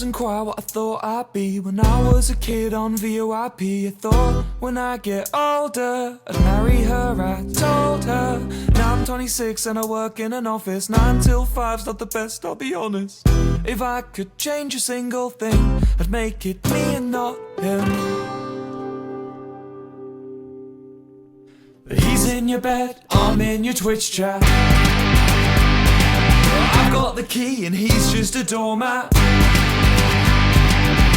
isn't quite what I thought I'd be. When I was a kid on VOIP, I thought when I get older I'd marry her. I told her. Now I'm 26 and I work in an office. 9 till 5's not the best, I'll be honest. If I could change a single thing, I'd make it me and not him. But he's in your bed, I'm in your Twitch chat. I've got the key and he's just a doormat.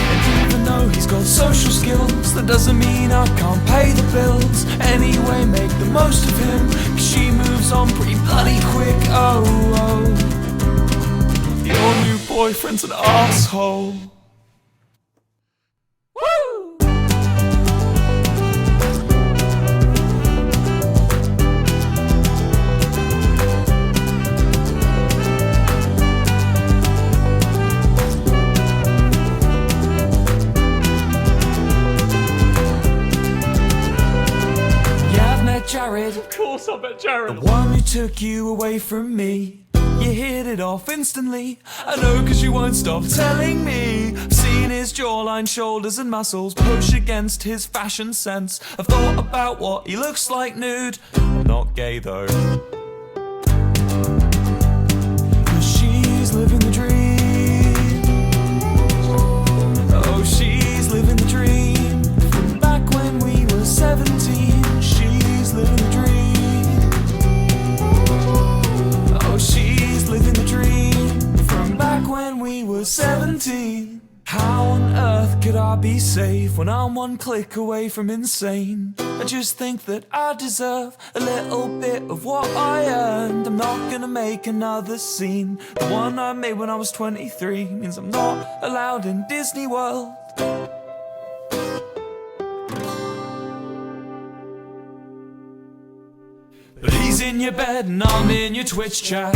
And even though he's got social skills, that doesn't mean I can't pay the bills. Anyway, make the most of him, 'cause she moves on pretty bloody quick. Oh, oh. Your new boyfriend's an asshole. Jared, Of course I bet Jared. the one who took you away from me. You hit it off instantly. I know, 'cause you won't stop telling me. I've seen his jawline, shoulders and muscles push against his fashion sense. I've thought about what he looks like nude. I'm not gay though. 'Cause she's living the dream. Oh, she's living the dream. From back when we were 17. She's living the dream. Oh, she's living the dream. From back when we were 17. How on earth could I be safe when I'm one click away from insane? I just think that I deserve a little bit of what I earned. I'm not gonna make another scene. The one I made when I was 23 means I'm not allowed in Disney World. But he's in your bed and I'm in your Twitch chat.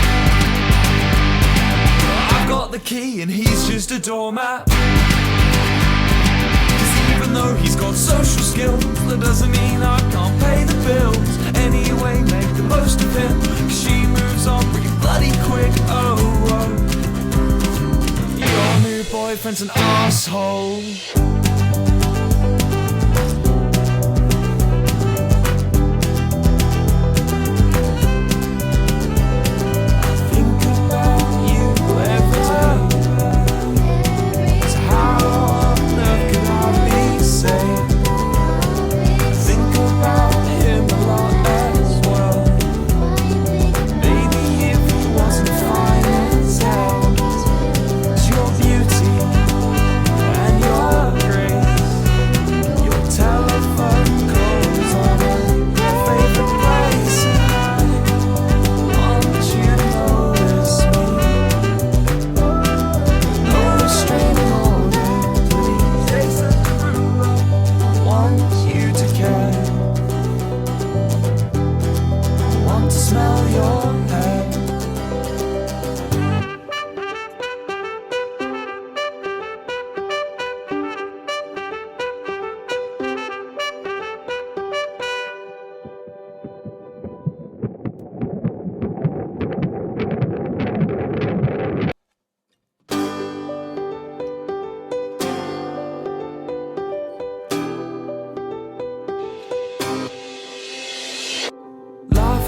I've got the key and he's just a doormat. 'Cause even though he's got social skills, that doesn't mean I can't pay the bills. Anyway, make the most of him, 'cause she moves on pretty bloody quick. Oh, oh. Your new boyfriend's an asshole.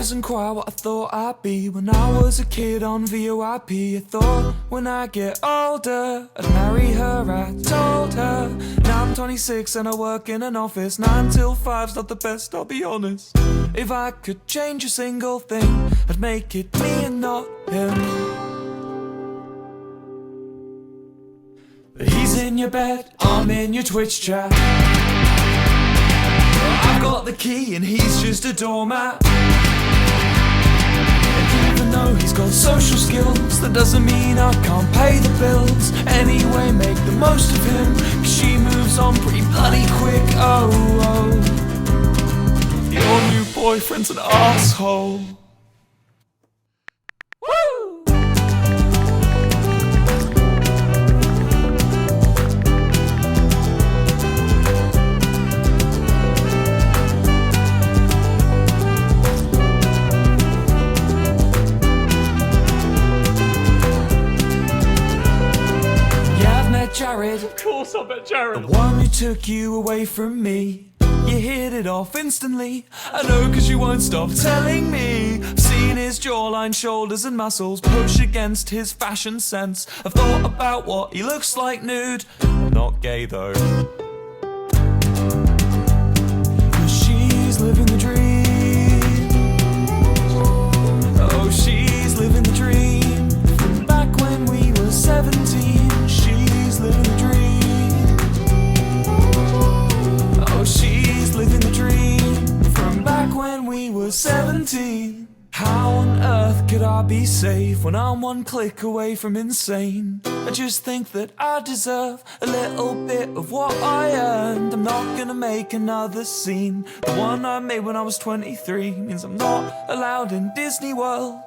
Isn't quite what I thought I'd be. When I was a kid on VOIP, I thought when I get older I'd marry her. I told her. Now I'm 26 and I work in an office. 9 till 5's not the best, I'll be honest. If I could change a single thing, I'd make it me and not him. But he's in your bed, I'm in your Twitch chat. I've got the key and he's just a doormat. Even though he's got social skills, that doesn't mean I can't pay the bills. Anyway, make the most of him, 'cause she moves on pretty bloody quick. Oh, oh. Your new boyfriend's an asshole. course, I bet Jared. The one who took you away from me. You hit it off instantly. I know, cause you won't stop telling me. I've seen his jawline, shoulders and muscles push against his fashion sense. I've thought about what he looks like nude. I'm not gay though. Cause she's living the dream. Oh, she's living the dream. From back when we were 17. She's living the dream. Oh, she's living the dream. From back when we were 17. How on earth could I be safe when I'm one click away from insane? I just think that I deserve a little bit of what I earned. I'm not gonna make another scene. The one I made when I was 23 means I'm not allowed in Disney World.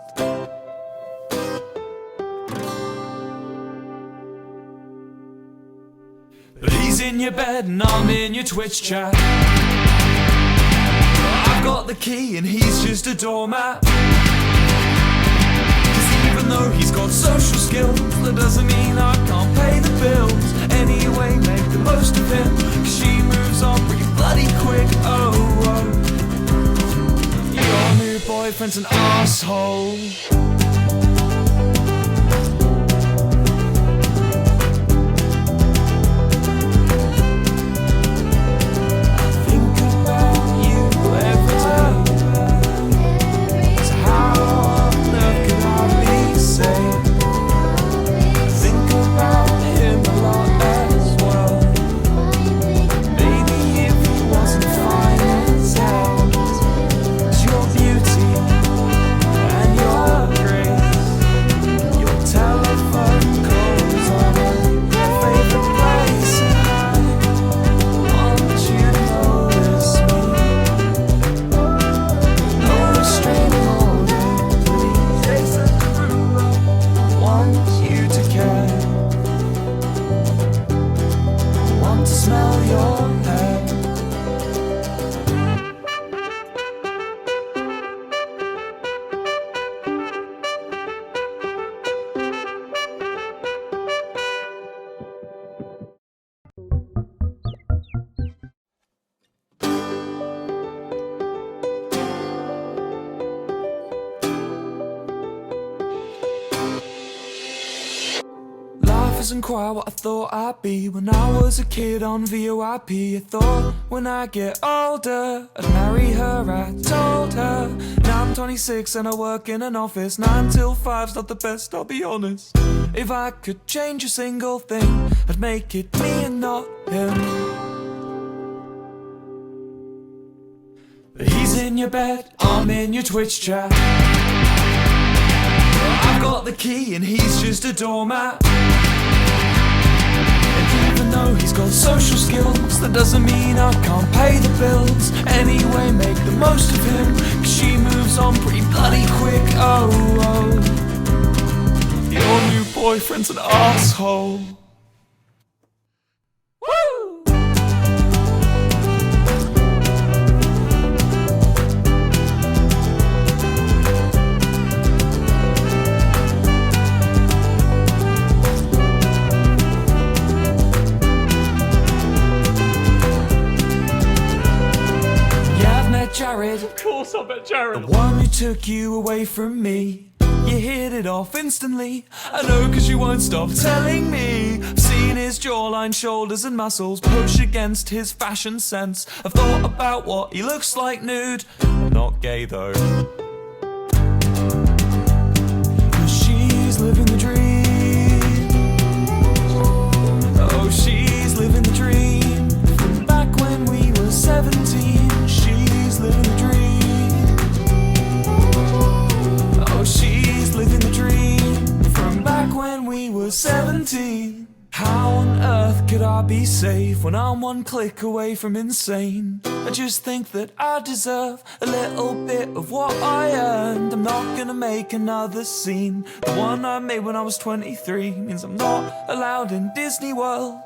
But he's in your bed and I'm in your Twitch chat. I've got the key and he's just a doormat. Cause even though he's got social skills, that doesn't mean I can't pay the bills. Anyway, make the most of him, cause she moves on pretty bloody quick. Oh, oh. Your new boyfriend's an asshole. Isn't quite what I thought I'd be when I was a kid on VOIP. I thought when I get older I'd marry her, I told her. Now I'm 26 and I work in an office. 9 till 5's not the best, I'll be honest. If I could change a single thing, I'd make it me and not him. He's in your bed, I'm in your Twitch chat. I've got the key and he's just a doormat. Even though he's got social skills, that doesn't mean I can't pay the bills. Anyway, make the most of him, cause she moves on pretty bloody quick. Oh, oh. Your new boyfriend's an asshole. Jared. Of course, I bet Jared. The one who took you away from me. You hit it off instantly. I know, cause you won't stop telling me. I've seen his jawline, shoulders and muscles push against his fashion sense. I've thought about what he looks like nude. I'm not gay though. Cause she's living the dream. Oh, she's living the dream. From back when we were 17. She's living the dream. Oh, she's living the dream. From back when we were 17. How on earth could I be safe when I'm one click away from insane? I just think that I deserve a little bit of what I earned. I'm not gonna make another scene. The one I made when I was 23 means I'm not allowed in Disney World.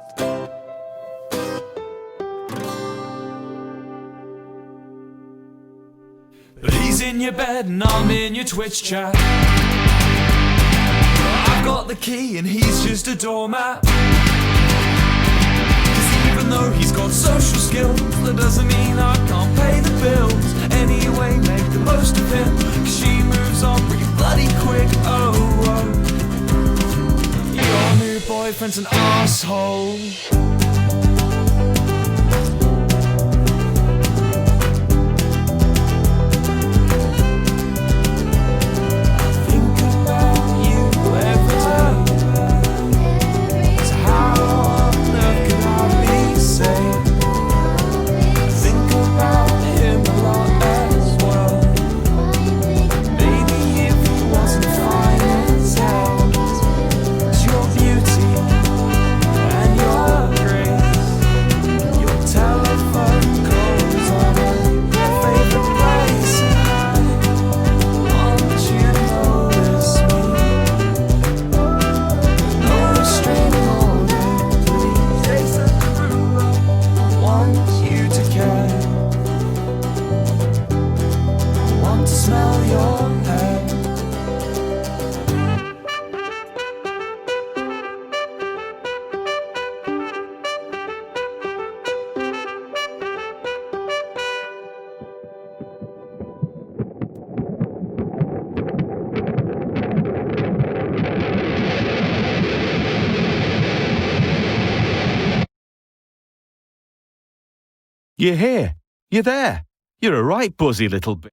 But he's in your bed and I'm in your Twitch chat. I've got the key and he's just a doormat. Even though he's got social skills, that doesn't mean I can't pay the bills. Anyway, make the most of him, 'cause she moves on pretty bloody quick. Oh, oh. Your new boyfriend's an asshole. You're here. You're there. You're a right buzzy little bit.